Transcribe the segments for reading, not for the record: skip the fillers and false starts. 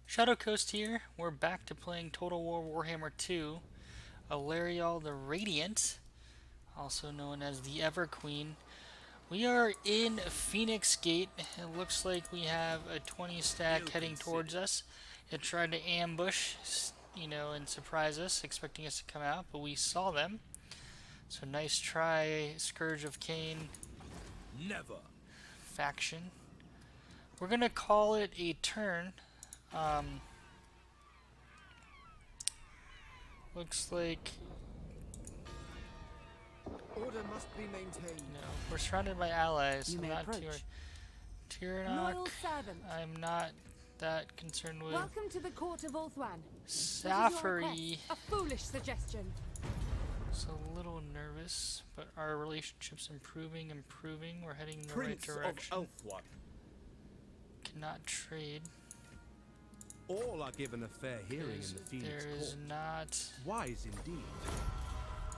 Shadowcoast here. We're back to playing Total War Warhammer 2. Alarielle the Radiant, also known as the Everqueen. We are in Phoenix Gate. It looks like we have a 20 stack heading towards us. It tried to ambush, and surprise us, expecting us to come out, but we saw them. So nice try, Scourge of Cain. Never. Faction. We're gonna call it a turn. Looks like Order must be maintained. we're surrounded by allies. You I'm may not approach. Tyrannoc. Loyal servant. I'm not that concerned with. Welcome to the court of Ulthuan. Safari. A foolish suggestion. So a little nervous, but our relationship's improving. We're heading in the right direction. Of Elfwan. Cannot trade. All are given a fair hearing in the Phoenix There is Court. not Wise indeed.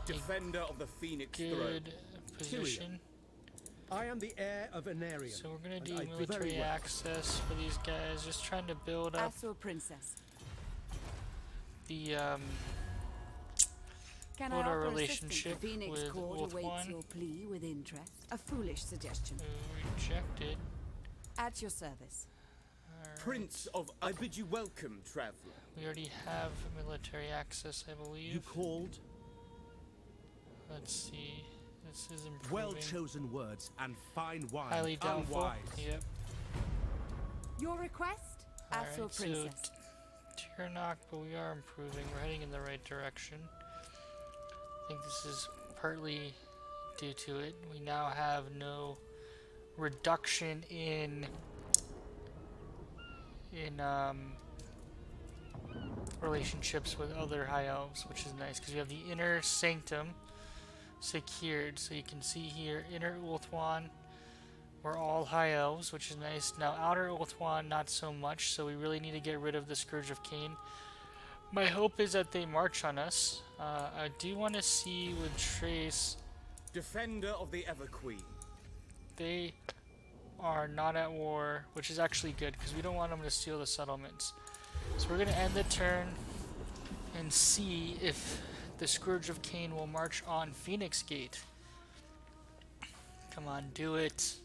Defender of the Phoenix good position. I am the heir of Anarian. So we're gonna and do I very military well. access for these guys. Just trying to build up Asur princess. the Can build I our offer relationship assistance? The Phoenix with court awaits Ulthuan, your plea with interest. A foolish suggestion. who rejected. At your service. Alright. Prince of, I bid you welcome, traveler. We already have military access, I believe. You called Let's see. This is improving. well chosen words and fine wine. Highly doubtful. Unwise. Yep. Your request? Asur Alright, so princess. Tyrannoc, but we are improving. We're heading in the right direction. I think this is partly due to it. We now have no reduction in relationships with other high elves, which is nice because we have the inner sanctum secured. So you can see here, inner Ulthuan, we're all high elves, which is nice. Now outer Ulthuan, not so much. So we really need to get rid of the Scourge of Cain. My hope is that they march on us. I do want to see with Trace. Defender of the Everqueen. They are not at war, which is actually good because we don't want them to steal the settlements. So we're going to end the turn and see if the Scourge of Cain will march on Phoenix Gate. Come on, do it.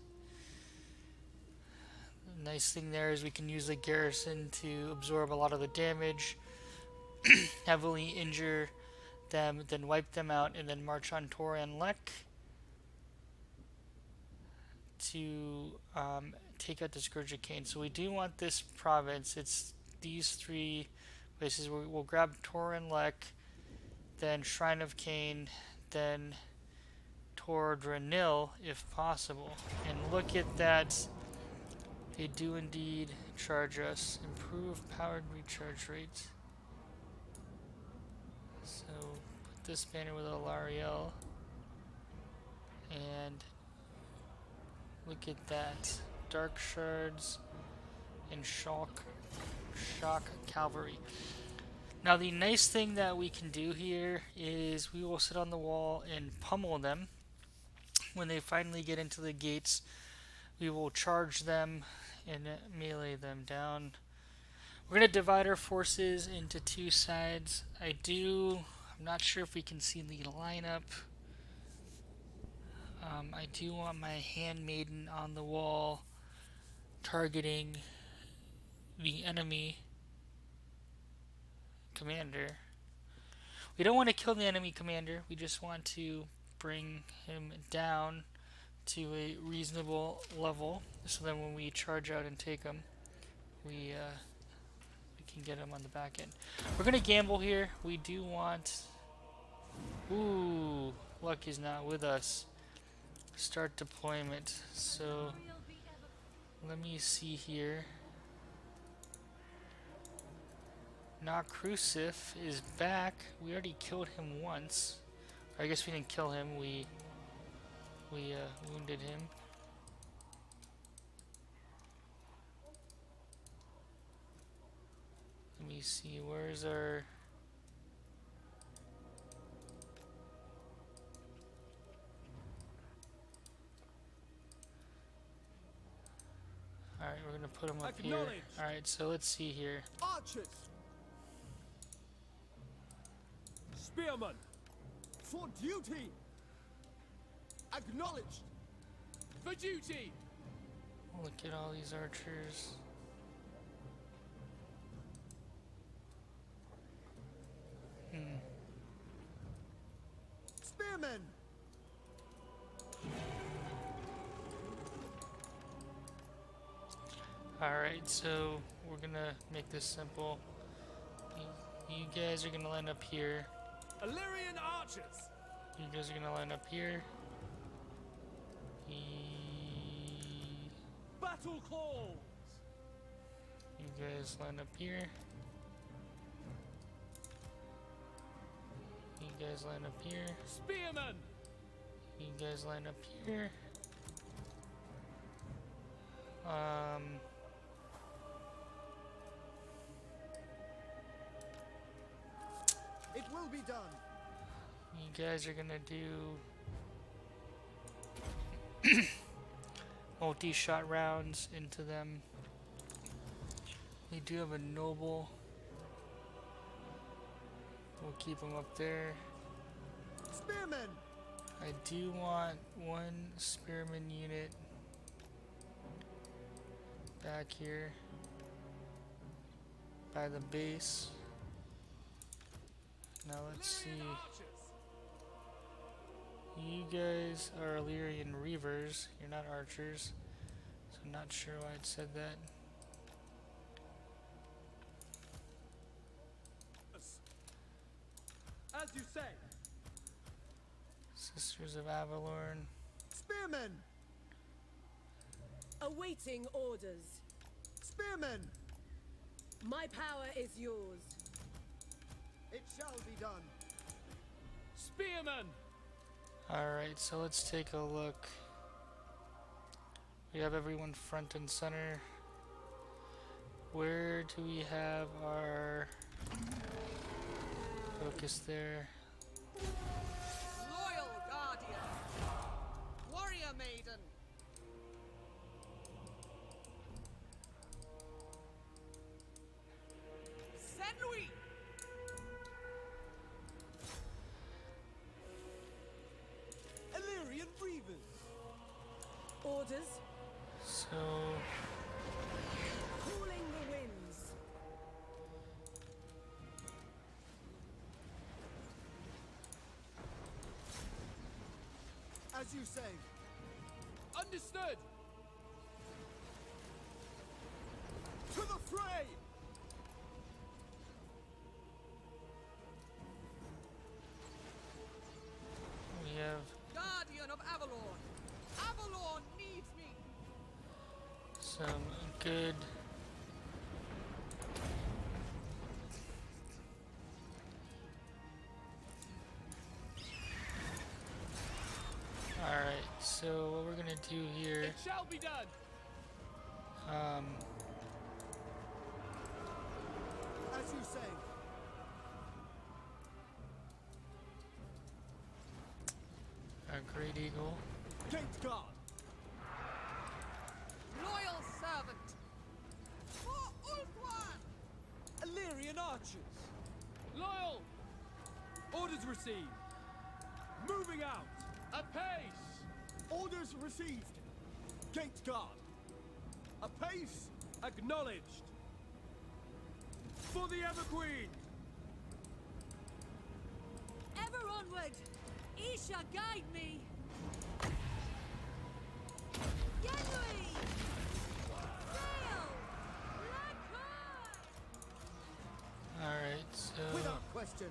The nice thing there is we can use the garrison to absorb a lot of the damage, heavily injure them, then wipe them out, and then march on Toran Lek to take out the Scourge of Cain. So we do want this province. It's these three places. We'll grab Toran Lek, then Shrine of Cain, then Tor Dranil if possible. And look at that. They do indeed charge us. Improve powered recharge rate. So put this banner with Alarielle. And look at that. Dark Shards and Shock Cavalry. Now the nice thing that we can do here is we will sit on the wall and pummel them. When they finally get into the gates, we will charge them and melee them down. We're going to divide our forces into two sides. I'm not sure if we can see the lineup. I do want my handmaiden on the wall targeting the enemy commander. We don't want to kill the enemy commander. We just want to bring him down to a reasonable level, so then when we charge out and take him, we can get him on the back end. We're gonna gamble here. We do want. Ooh, luck is not with us. Start deployment. So let me see here. Not Crucif is back. We already killed him once. Or I guess we didn't kill him. We wounded him. Let me see. Where's our? Alright, we're gonna put them up here. Alright, so let's see here. Archers! Spearmen! For duty! Acknowledged! For duty! Look at all these archers. Spearmen! Alright, so we're gonna make this simple. You guys are gonna line up here. Illyrian archers! You guys are gonna line up here. Battle claws! You guys line up here. You guys line up here. Spearmen! You guys line up here. It will be done. You guys are gonna do multi-shot rounds into them. We do have a noble. We'll keep him up there. Spearmen! I do want one spearman unit back here by the base. Now let's see. You guys are Illyrian Reavers. You're not archers. So I'm not sure why it said that. As you say. Sisters of Avalorn. Spearmen! Awaiting orders. Spearmen! My power is yours. It shall be done. Spearmen! Alright, so let's take a look. We have everyone front and center. Where do we have our focus there? Loyal guardian, warrior maiden. Saint-Louis. Illyrian Reavers! Orders. So Calling the winds. As you say. Understood! To the fray! we have Guardian of Avalon. Avalon needs me. some good Alright, so what we're gonna do here, Shall be done! As you say. a Great Eagle. Gate guard! Loyal servant. For Ulthuan. Illyrian archers! Loyal! Orders received! Moving out! Apace! Orders received! Gate guard! Apace! Acknowledged! For the Everqueen! Ever onward! Isha, guide me! Yenui! Sail! Lakoi! Alright, so Without question!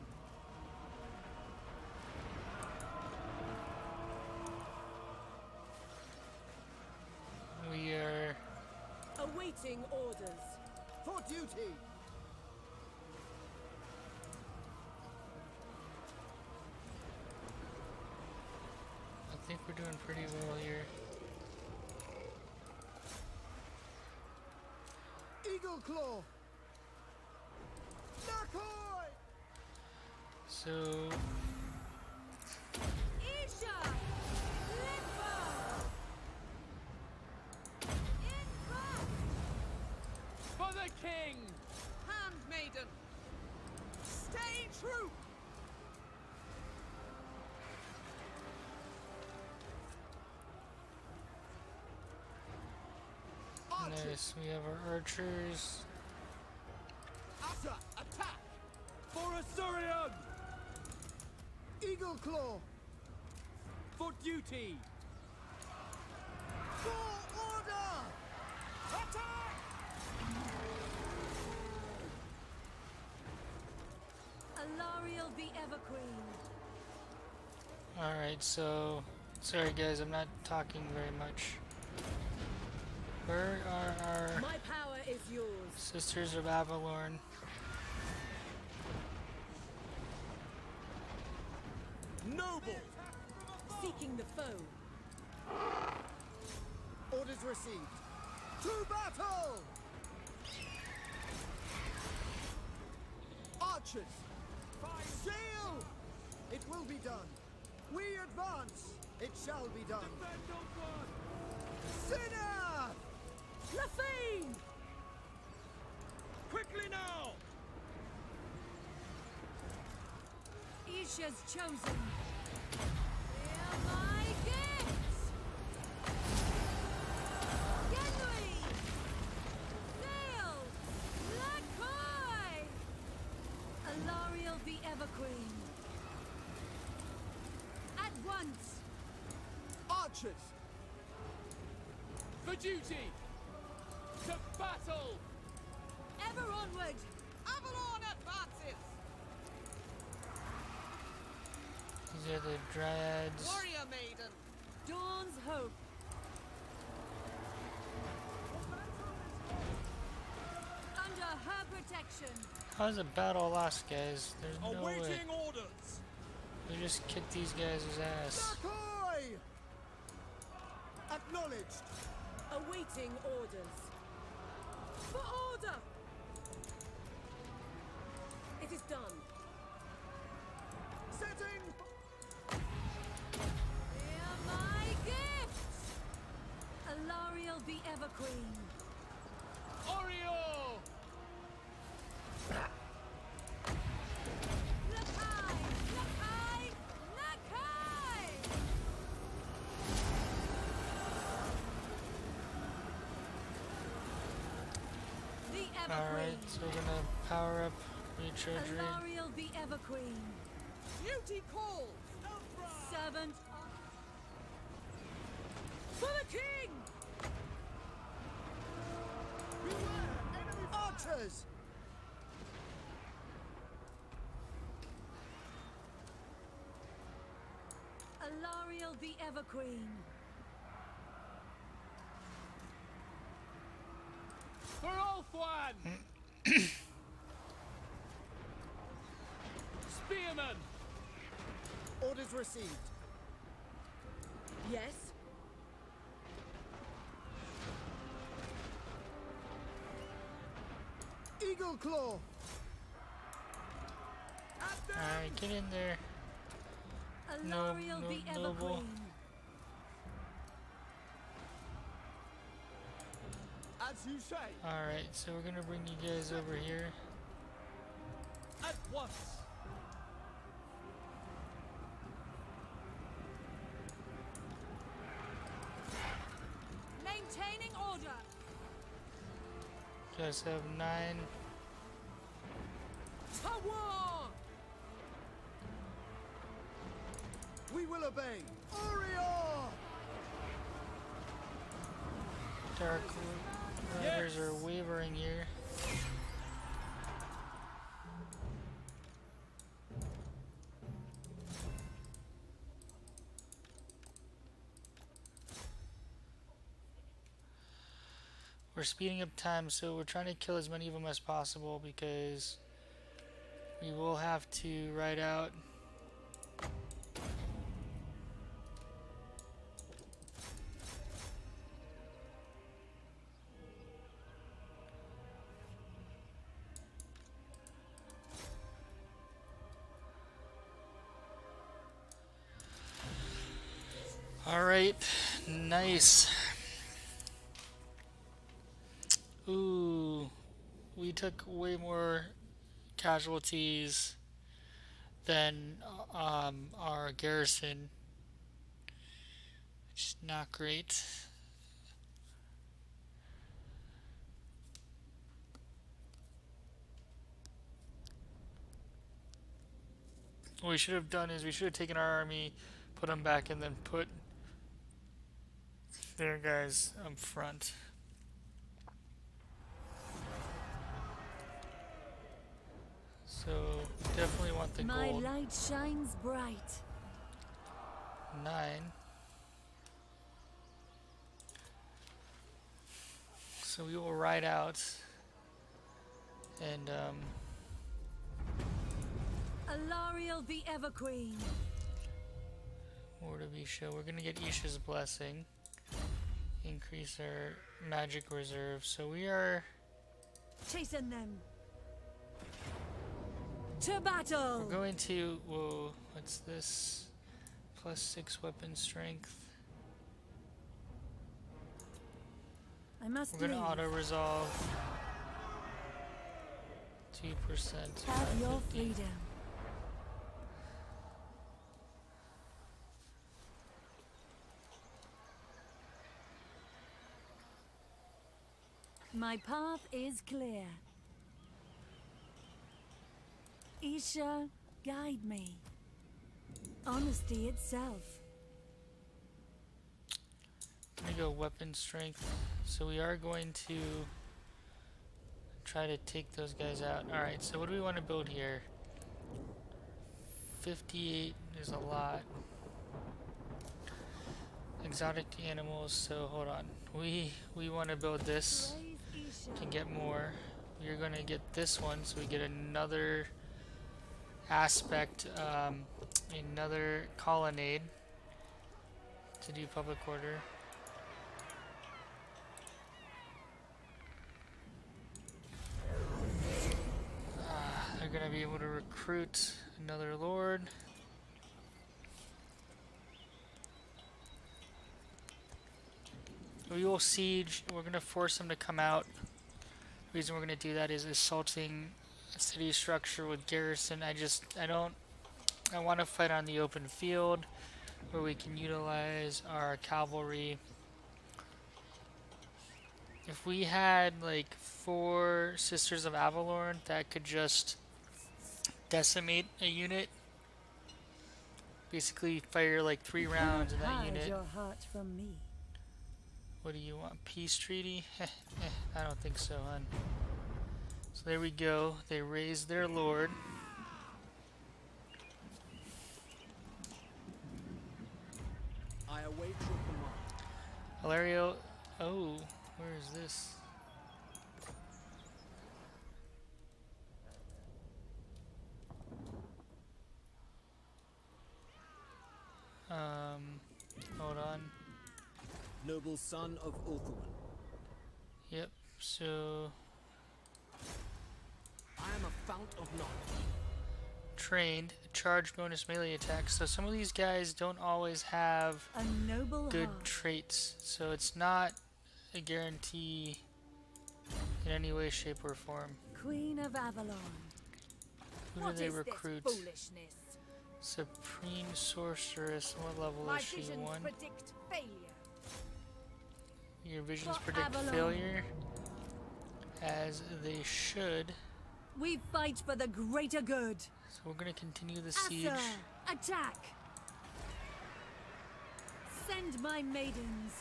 we are Awaiting orders. For duty! I think we're doing pretty well here. Eagle claw! Nakoi! So Isha! Limbo! In front! Nice. We have our archers. Asa, attack! For Asturion! Eagle Claw! For duty! For order! Attack! Alarielle the Everqueen. Alright, so... Sorry guys, I'm not talking very much. Where are our My power is yours. sisters of Avalorn? Noble! Seeking the foe. Orders received. To battle! Archers! Sail! It will be done. We advance. It shall be done. Sinner! Lafine! Quickly now! Isha's chosen. Hear my gifts! Genui! Sail! Lakoi! Alarielle the Everqueen. At once! Archers! For duty! To battle! Ever onward! Avalon advances! These are the dryads. Warrior maiden! Dawn's hope. Under her protection. How does a battle last, guys? There's no way. Awaiting orders! We just kicked these guys' ass. Lakoi! Acknowledged. Awaiting orders. For order! It is done. Setting! Hear my gifts! Alarielle the Everqueen. Oreo! Lakai! Lakai! Lakai! The Everqueen. Alright, so we're gonna power up rechargery. Alarielle the Everqueen. Duty calls! Servant For the king! Archers! Alarielle the Everqueen. For Ulthuan! Spearman! Orders received. Yes. Eagle Claw! Alright, get in there. Alarielle no, the noble. Everqueen. As you say, Alright, so we're gonna bring you guys over here. at once! Maintaining order. You guys have 9. To war! We will obey. Orior! Dark Riders are wavering here. We're speeding up time, so we're trying to kill as many of them as possible because we will have to ride out. Alright, nice. Ooh, we took way more casualties than our garrison, which is not great. What we should have done is we should have taken our army, put them back, and then put their guys up front. So definitely want the My gold. light shines bright. 9. So we will ride out and Alarielle the Everqueen. more to be show. We're gonna get Isha's blessing. Increase our magic reserve. So we are Chasing them. To battle. we're going to whoa, what's this? +6 weapon strength. I must We're gonna leave. auto resolve 2%. Have your 50. freedom. My path is clear. Isha, guide me. Honesty itself. I'm gonna go weapon strength. So we are going to try to take those guys out. Alright, so what do we want to build here? 58 is a lot. Exotic animals, so hold on. We want to build this. Praise Isha. Can get more. We're gonna get this one, so we get another aspect, another colonnade to do public order. They're gonna be able to recruit another lord. We will siege. We're gonna force them to come out. The reason we're gonna do that is assaulting a city structure with garrison. I want to fight on the open field where we can utilize our cavalry. If we had like 4 Sisters of Avalorn that could just decimate a unit, basically fire like 3 rounds in that Hide unit. your heart from me. What do you want? Peace treaty? I don't think so, hon. So there we go. They raised their lord. I await your command. Alarielle. Oh, where is this? Hold on. Noble son of Ulthuan, Yep, so I am a fount of knowledge. trained, charge bonus melee attacks. So some of these guys don't always have A noble good heart. traits, so it's not a guarantee in any way, shape, or form. Queen of Avalon. Who What do they is recruit? this foolishness? Supreme Sorceress. What level My is she? visions 1? predict failure. Your visions For predict Avalon. failure, as they should. We fight for the greater good. So we're gonna continue the siege. Asa, attack! Send my maidens.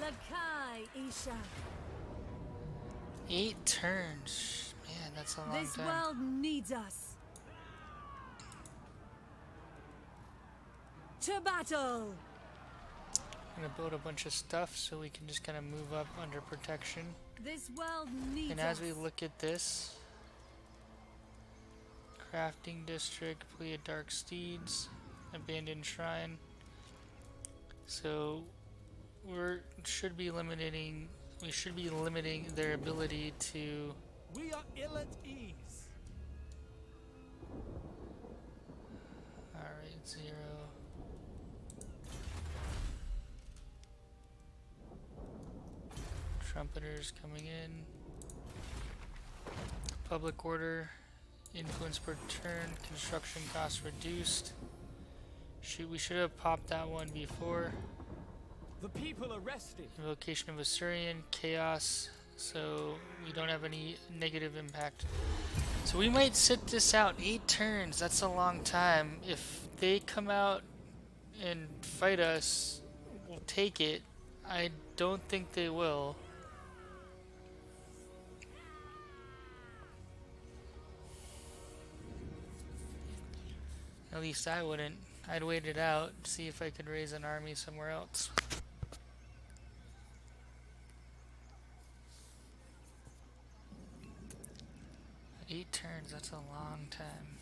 Lakai, Isha. 8 turns. Man, that's a long This time. world needs us. To battle! I'm gonna build a bunch of stuff so we can just kind of move up under protection. This world needs And us. as we look at this, crafting district, plea of dark steeds, abandoned shrine. So we should be limiting their ability to. We are ill at ease. Alright, 0. Trumpeters coming in. Public order. Influence per turn. Construction cost reduced. We should have popped that one before. The people are resting. Invocation of Assyrian. Chaos. So we don't have any negative impact So we might sit this out 8 turns. That's a long time. If they come out and fight us, we'll take it. I don't think they will. At least I wouldn't. I'd wait it out, see if I could raise an army somewhere else. Eight turns, that's a long time.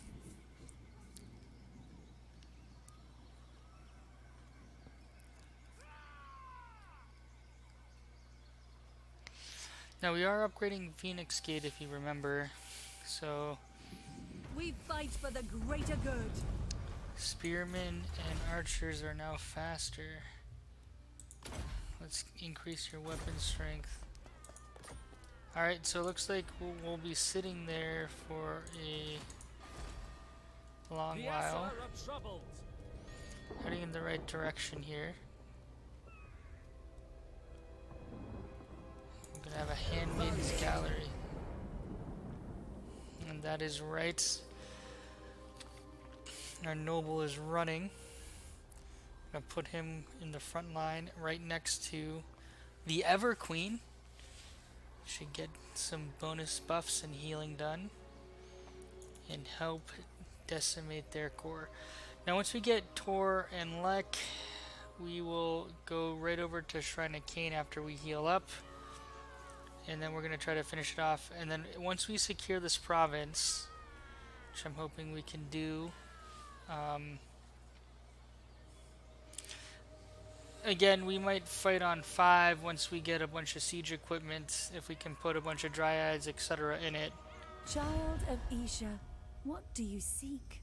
Now we are upgrading Phoenix Gate if you remember. So We fight for the greater good. spearmen and archers are now faster. Let's increase your weapon strength. Alright, so it looks like we'll be sitting there for a long while. Heading in the right direction here. I'm gonna have a handmaid's gallery. And that is right. Our noble is running. I'm gonna put him in the front line right next to the Everqueen. Should get some bonus buffs and healing done and help decimate their core. Now once we get Tor and Lek, we will go right over to Shrine of Cain after we heal up, and then we're going to try to finish it off. And then once we secure this province, which I'm hoping we can do, again, we might fight on 5 once we get a bunch of siege equipment, if we can put a bunch of dryads, etc. in it. Child of Isha, what do you seek?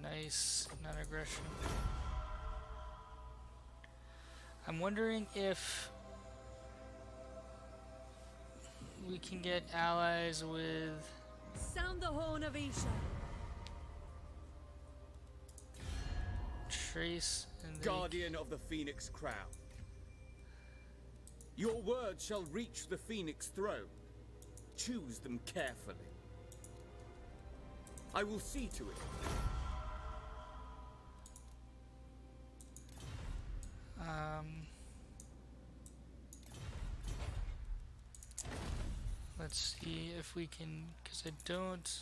Nice, non-aggression. I'm wondering if we can get allies with Sound the horn of Isha. Trace and the Guardian of the Phoenix Crown. Your words shall reach the Phoenix throne. Choose them carefully. I will see to it. Let's see if we can, because I don't,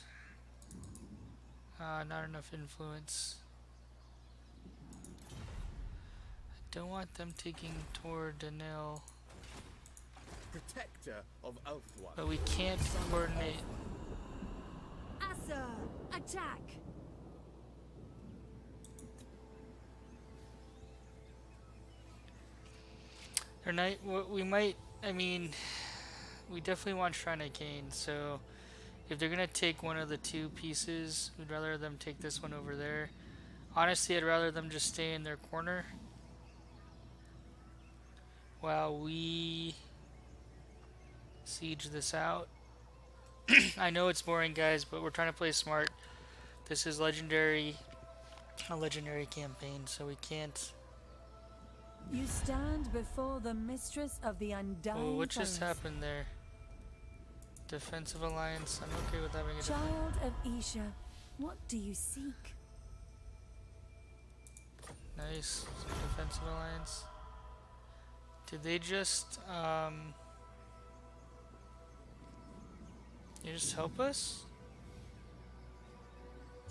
not enough influence. I don't want them taking Tor Danil, Protector of Elfwine. but we can't coordinate. Asa, attack! Or night, we might, I mean, we definitely want Shrine of Cain, so if they're gonna take one of the 2 pieces, we'd rather them take this one over there. Honestly, I'd rather them just stay in their corner while we siege this out. I know it's boring, guys, but we're trying to play smart. This is a legendary campaign, so we can't. You stand before the mistress of the undying Oh, what just forest. happened there? Defensive alliance. I'm okay with having a Child of Isha, what do you seek? nice defensive alliance. Did they just help us?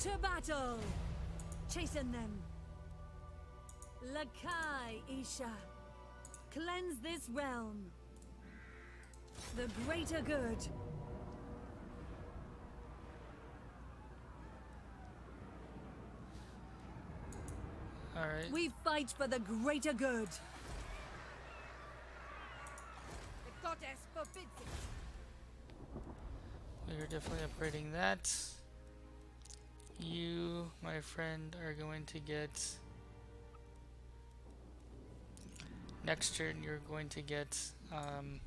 To battle! Chasten them! Lakai Isha, cleanse this realm. The greater good. Alright. We fight for the greater good. The goddess forbids it. We are definitely upgrading that. You, my friend, are going to get next turn. You're going to get an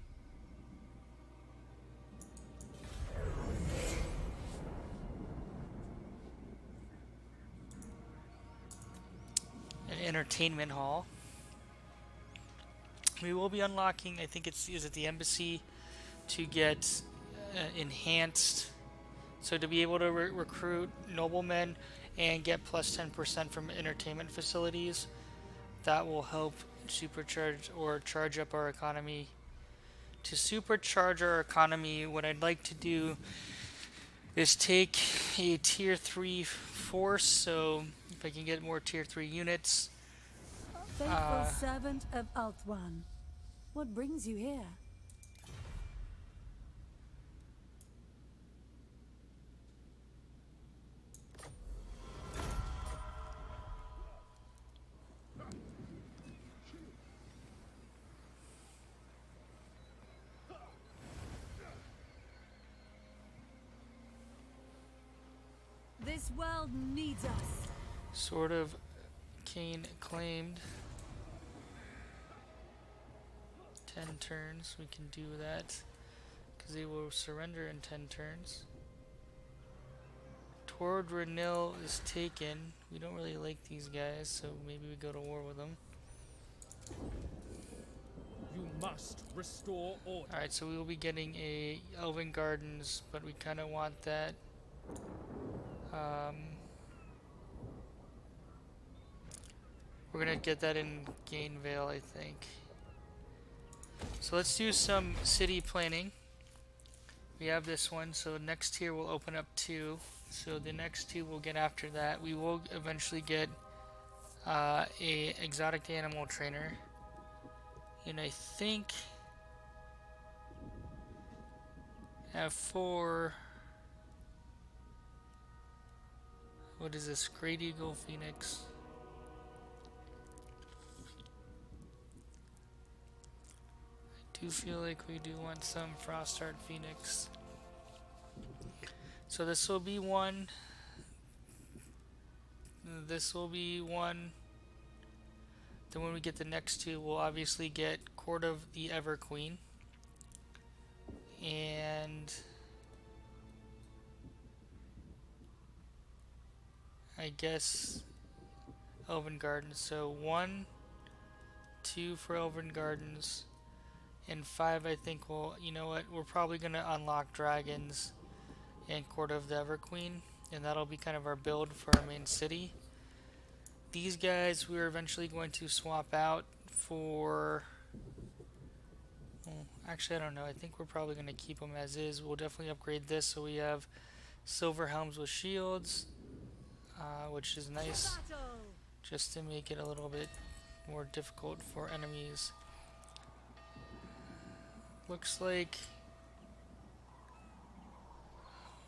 entertainment hall. We will be unlocking, I think is it the embassy, to get enhanced. So to be able to recruit noblemen and get plus 10% from entertainment facilities, that will help supercharge or charge up our economy. To supercharge our economy, what I'd like to do is take a tier 3 force, so if I can get more tier 3 units. Faithful servant of Ulthuan, what brings you here? This world needs us. Sword of Cain claimed. 10 turns, we can do that. Because they will surrender in 10 turns. Toward Renil is taken. We don't really like these guys, so maybe we go to war with them. You must restore order. Alright, so we will be getting a Elven Gardens, but we kind of want that. We're gonna get that in Gainvale, I think. So let's do some city planning. We have this one, so next tier we'll open up 2. So the next 2 we'll get after that. We will eventually get a exotic animal trainer. And I think I have 4. What is this? Great Eagle Phoenix. I do feel like we do want some Frostheart Phoenix. So this will be 1. This will be 1. Then when we get the next 2, we'll obviously get Court of the Everqueen. And I guess Elven Gardens. So 1, 2 for Elven Gardens, and 5 I think we'll, you know what, we're probably going to unlock Dragons and Court of the Everqueen, and that'll be kind of our build for our main city. These guys we're eventually going to swap out for, well, actually I don't know, I think we're probably going to keep them as is. We'll definitely upgrade this so we have silver helms with shields, which is nice, just to make it a little bit more difficult for enemies. Looks like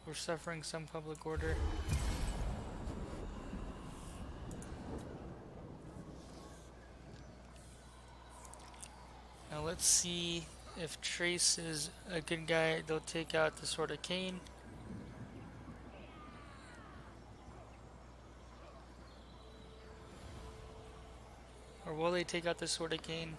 we're suffering some public order. Now let's see if Trace is a good guy. They'll take out the Sword of Cain. Or will they take out the Sword of Cain?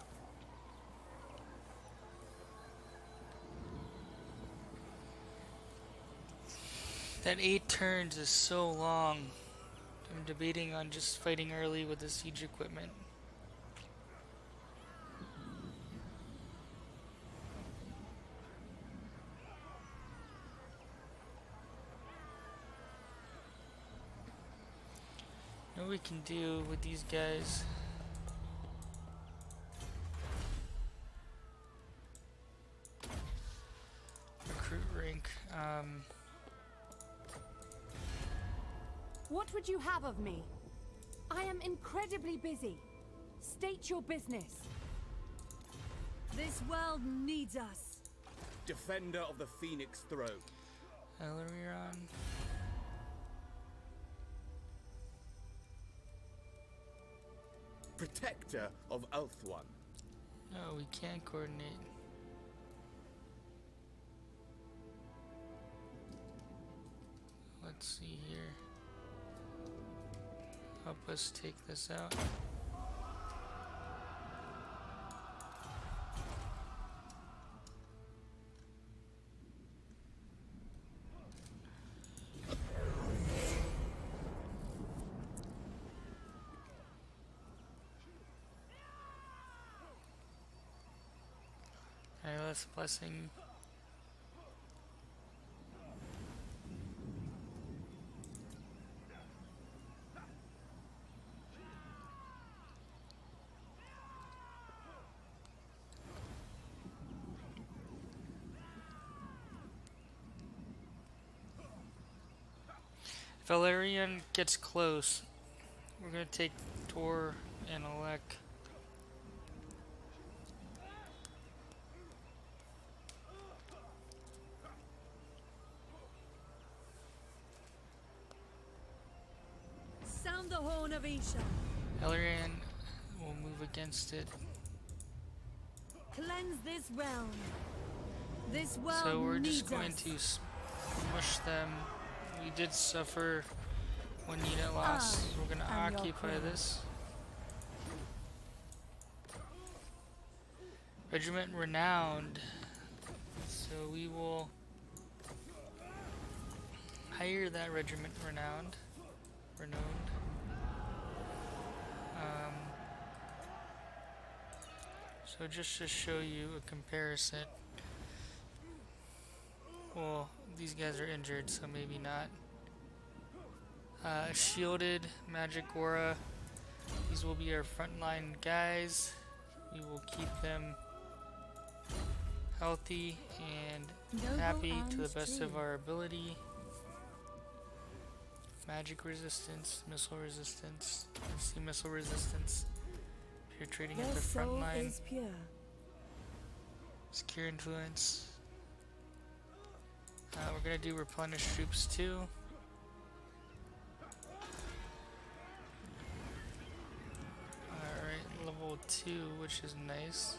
That 8 turns is so long. I'm debating on just fighting early with the siege equipment. What we can do with these guys. Recruit rank. What would you have of me? I am incredibly busy. State your business. This world needs us. Defender of the Phoenix Throne. Alarielle. Protector of Ulthuan. No, we can't coordinate. Let's see here. Help us take this out. Alright, let's blessing. Valerian gets close. We're gonna take Tor and Alec. Sound the horn of Isha. Valerian will move against it. Cleanse this realm. This world So we're needs just going us. to smush them. We did suffer one unit loss. We're gonna am your occupy queen. this. Regiment Renowned. So we will hire that Regiment Renowned. So just to show you a comparison. Well, these guys are injured, so maybe not. Shielded, Magic Aura. These will be our frontline guys. We will keep them healthy and Noble happy to the and best of true. our ability. Magic resistance, missile resistance, anti-missile resistance. If you're trading at Their the front soul line, is pure. secure influence. We're gonna do replenish troops too. Alright, level 2, which is nice.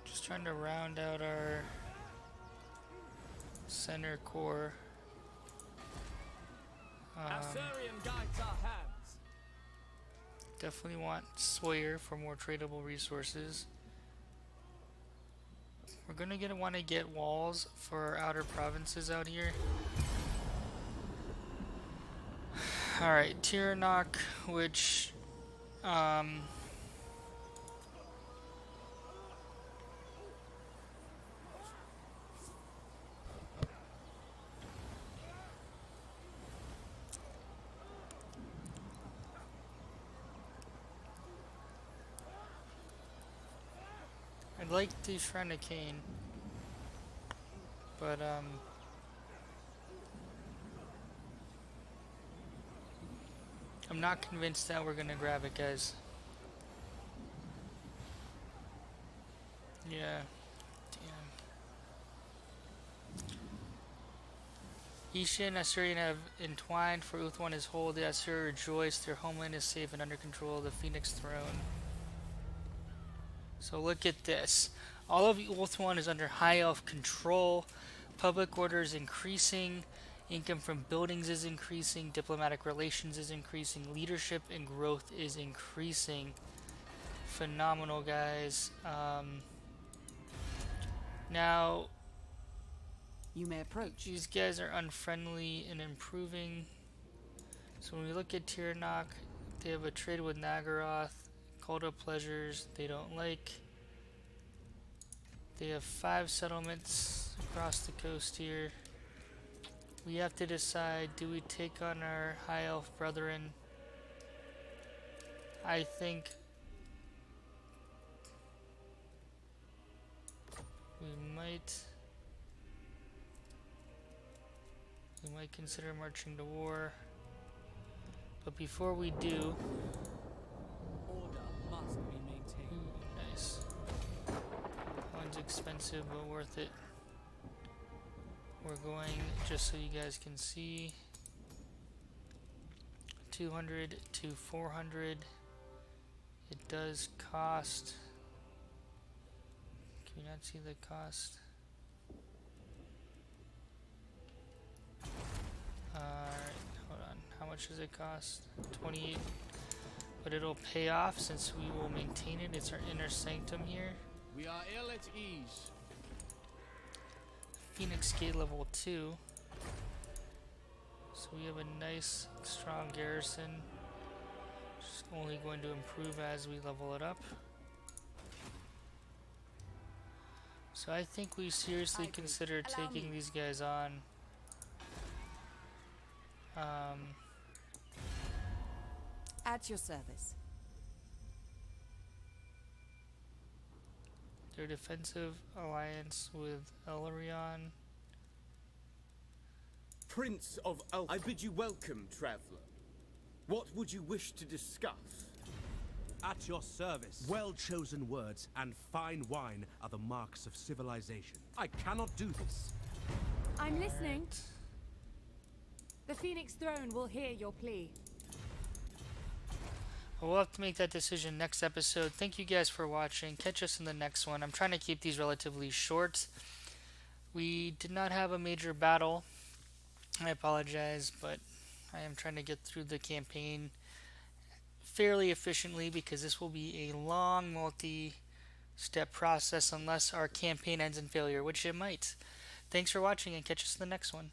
Just trying to round out our center core. Assyrian guides our hands. Definitely want Sawyer for more tradable resources. We're gonna want to get walls for our outer provinces out here. Alright, Tiranoc, which I'd like to Shrine of Cain, but I'm not convinced that we're gonna grab it, guys. Yeah. Damn. Isha and Assyrian have entwined, for Uthwan is whole. The Assyri rejoice. Their homeland is safe and under control of the Phoenix Throne. So look at this. All of Uthwan is under High Elf control. Public order is increasing. Income from buildings is increasing. Diplomatic relations is increasing. Leadership and growth is increasing. Phenomenal, guys. Now, You may approach. these guys are unfriendly and improving. So when we look at Tiranoc, they have a trade with Nagaroth. Cult of Pleasures they don't like. They have 5 settlements across the coast here. We have to decide, do we take on our High Elf brethren? I think we might consider marching to war. But before we do, Order must be maintained. nice. One's expensive but worth it. We're going, just so you guys can see, 200 to 400. It does cost. Can you not see the cost? Alright, hold on. How much does it cost? 28. But it'll pay off since we will maintain it. It's our inner sanctum here. We are ill at ease. Phoenix Gate level 2. So we have a nice, strong garrison. Just only going to improve as we level it up. So I think we seriously consider taking these guys on. At your service. Their defensive alliance with Alarielle Prince of Elf. I bid you welcome, traveller. What would you wish to discuss? At your service. Well-chosen words and fine wine are the marks of civilization. I cannot do this. I'm listening. The Phoenix Throne will hear your plea. We'll have to make that decision next episode. Thank you guys for watching. Catch us in the next one. I'm trying to keep these relatively short. We did not have a major battle. I apologize, but I am trying to get through the campaign fairly efficiently because this will be a long multi-step process unless our campaign ends in failure, which it might. Thanks for watching and catch us in the next one.